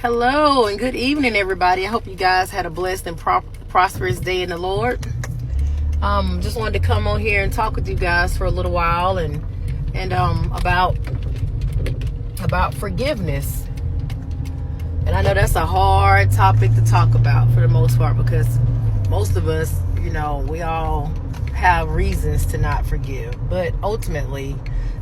Hello and good evening, everybody. I hope you guys had a blessed and prosperous day in the Lord. Just wanted to come on here and talk with you guys for a little while and about forgiveness. And I know that's a hard topic to talk about for the most part, because most of us, we all have reasons to not forgive. But ultimately,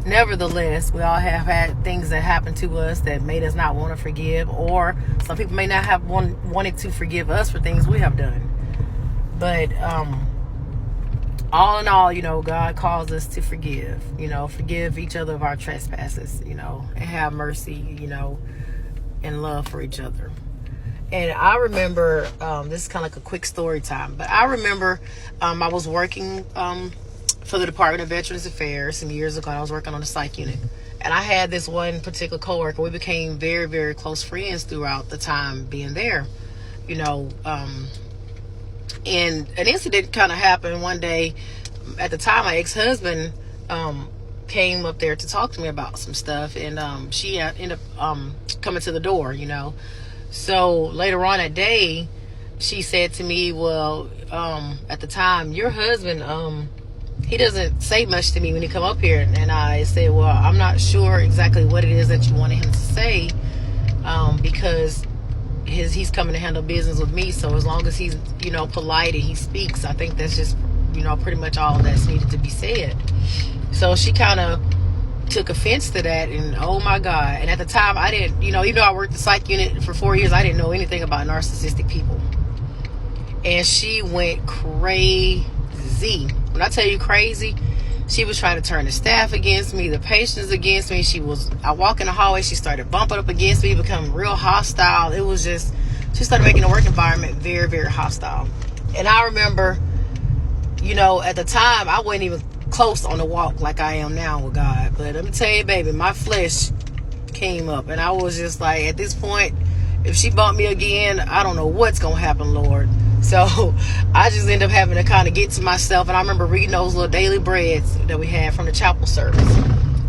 nevertheless, we all have had things that happened to us that made us not want to forgive, or some people may not have wanted to forgive us for things we have done. But all in all, God calls us to forgive, forgive each other of our trespasses, and have mercy, and love for each other. And I remember, this is kind of like a quick story time, but I remember I was working for the Department of Veterans Affairs some years ago. I was working on the psych unit. And I had this one particular coworker. We became very, very close friends throughout the time being there. And an incident kind of happened one day. At the time, my ex-husband came up there to talk to me about some stuff. And she ended up coming to the door, So later on that day, she said to me, well, at the time, your husband, he doesn't say much to me when he come up here. And I said, well, I'm not sure exactly what it is that you wanted him to say, because he's coming to handle business with me. So as long as he's, polite and he speaks, I think that's just, pretty much all that's needed to be said. So she kind of took offense to that, and oh my God. And at the time, I didn't, even though I worked the psych unit for 4 years, I didn't know anything about narcissistic people. And she went crazy. When I tell you crazy, she was trying to turn the staff against me, the patients against me. I walk in the hallway, she started bumping up against me, becoming real hostile. It was just, she started making the work environment very, very hostile. And I remember, at the time, I wasn't even close on the walk like I am now with God. But let me tell you, baby, my flesh came up. And I was just like, at this point, if she bumped me again, I don't know what's going to happen, Lord. So I just ended up having to kind of get to myself. And I remember reading those little daily breads that we had from the chapel service.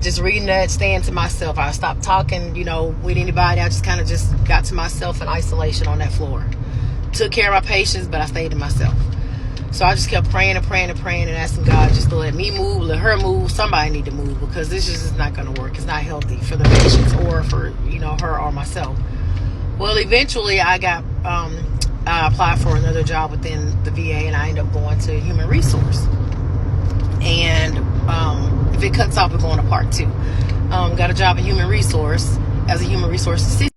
Just reading that, staying to myself. I stopped talking, with anybody. I just kind of just got to myself in isolation on that floor. Took care of my patients, but I stayed to myself. So I just kept praying and praying and praying and asking God just to let me move, let her move. Somebody need to move, because this just is not going to work. It's not healthy for the patients or for, her or myself. Well, eventually I got, I applied for another job within the VA, and I ended up going to human resource. And if it cuts off, we're going to part 2. Got a job in human resource as a human resource assistant.